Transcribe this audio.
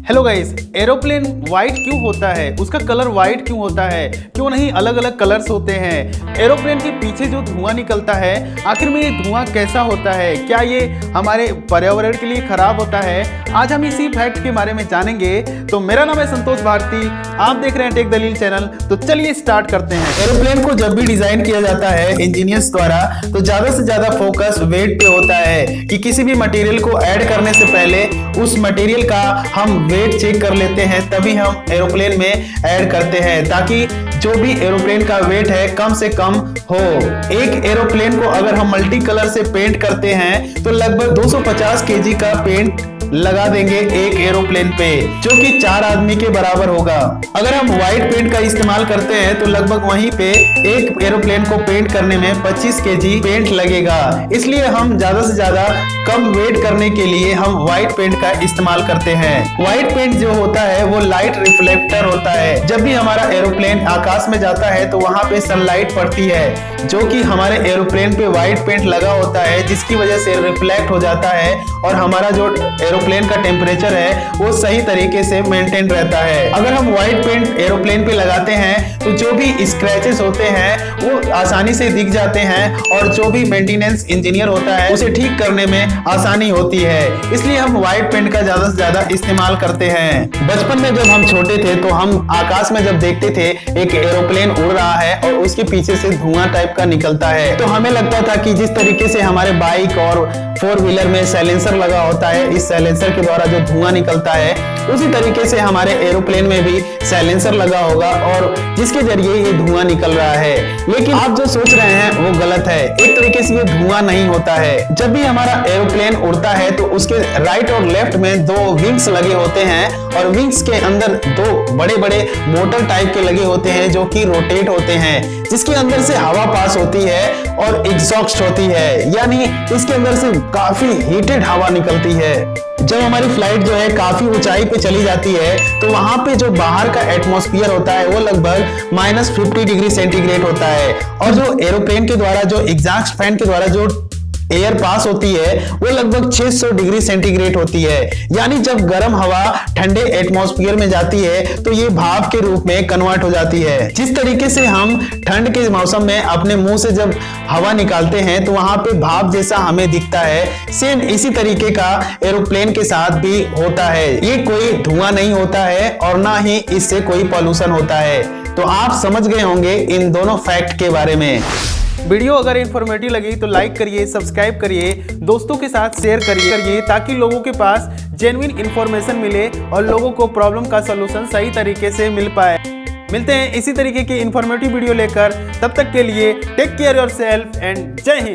Hello guys, aeroplane white क्यों होता है? उसका कलर वाइट क्यों होता है? क्यों नहीं अलग अलग कलर्स होते हैं? एरोप्लेन के पीछे जो धुआं निकलता है, आखिर में ये धुआं कैसा होता है? क्या ये हमारे पर्यावरण के लिए खराब होता है? आज हम इसी फैक्ट के बारे में जानेंगे। तो मेरा नाम है संतोष भारती, आप देख रहे हैं टेक दलील चैनल। तो चलिए स्टार्ट करते हैं। एरोप्लेन को जब भी डिजाइन किया जाता है इंजीनियर्स द्वारा, तो ज्यादा से ज्यादा फोकस वेट पे होता है कि किसी भी मटेरियल को ऐड करने से पहले उस मटेरियल का हम वेट चेक कर लेते हैं, तभी हम एरोप्लेन में ऐड करते हैं, ताकि जो भी एरोप्लेन का वेट है कम से कम हो। एक एरोप्लेन को अगर हम मल्टी कलर से पेंट करते हैं तो लगभग 250 केजी का पेंट लगा देंगे एक एरोप्लेन पे, जो कि 4 आदमी के बराबर होगा। अगर हम व्हाइट पेंट का इस्तेमाल करते हैं तो लगभग वहीं पे एक एरोप्लेन को पेंट करने में 25 केजी पेंट लगेगा। इसलिए हम ज्यादा से ज्यादा कम वेट करने के लिए हम व्हाइट पेंट का इस्तेमाल करते हैं। व्हाइट पेंट जो होता है वो लाइट रिफ्लेक्टर होता है। जब भी हमारा एरोप्लेन आकाश में जाता है तो वहां पे सनलाइट पड़ती है, जो कि हमारे एरोप्लेन पे व्हाइट पेंट लगा होता है, जिसकी वजह से रिफ्लेक्ट हो जाता है और हमारा जो एरोप्लेन का टेम्परेचर है वो सही तरीके से मेंटेन रहता है। अगर हम व्हाइट पेंट एरोप्लेन पे लगाते हैं तो जो भी स्क्रैचेस होते हैं वो आसानी से दिख जाते हैं और जो भी मेंटेनेंस इंजीनियर होता है उसे ठीक करने में आसानी होती है। इसलिए हम व्हाइट पेंट का ज्यादा से ज्यादा इस्तेमाल करते हैं। बचपन में जब हम छोटे थे तो हम आकाश में जब देखते थे एक एरोप्लेन उड़ रहा है और उसके पीछे से धुआं टाइप का निकलता है, तो हमें लगता था कि जिस तरीके से हमारे बाइक और 4 व्हीलर में साइलेंसर लगा होता है, इस साइलेंसर के द्वारा जो धुआं निकलता है उसी तरीके से हमारे एरोप्लेन में भी साइलेंसर लगा होगा और जिसके जरिए ये धुआं निकल रहा है। लेकिन आप जो सोच रहे हैं वो गलत है। एक तरीके से ये धुआं नहीं होता है। जब भी हमारा एरोप्लेन उड़ता है तो उसके राइट और लेफ्ट में 2 विंग्स लगे होते हैं और विंग्स के अंदर 2 बड़े बड़े मोटर टाइप के लगे होते हैं, जो कि रोटेट होते हैं, जिसके अंदर से हवा पास होती है और एग्जॉस्ट होती है, यानी इसके अंदर से काफी हीटेड हवा निकलती है। जब हमारी फ्लाइट जो है काफी ऊंचाई पे चली जाती है तो वहां पे जो बाहर का एटमॉस्फेयर होता है वो लगभग -50 डिग्री सेंटीग्रेड होता है और जो एरोप्लेन के द्वारा जो एग्जॉस्ट फैन के द्वारा जो एयर पास होती है वो लगभग 600 डिग्री सेंटीग्रेड होती है। यानी जब गर्म हवा ठंडे एटमॉस्फेयर में जाती है तो ये भाप के रूप में कन्वर्ट हो जाती है। जिस तरीके से हम ठंड के मौसम में अपने मुंह से जब हवा निकालते हैं तो वहां पे भाप जैसा हमें दिखता है, सेम इसी तरीके का एरोप्लेन के साथ भी होता है। ये कोई धुआं नहीं होता है और ना ही इससे कोई पॉल्यूशन होता है। तो आप समझ गए होंगे इन दोनों फैक्ट के बारे में। वीडियो अगर इन्फॉर्मेटिव लगी तो लाइक करिए, सब्सक्राइब करिए, दोस्तों के साथ शेयर करिए ताकि लोगों के पास जेन्युइन इन्फॉर्मेशन मिले और लोगों को प्रॉब्लम का सलूशन सही तरीके से मिल पाए। मिलते हैं इसी तरीके की इन्फॉर्मेटिव वीडियो लेकर, तब तक के लिए टेक केयर योरसेल्फ एंड जय हिंद।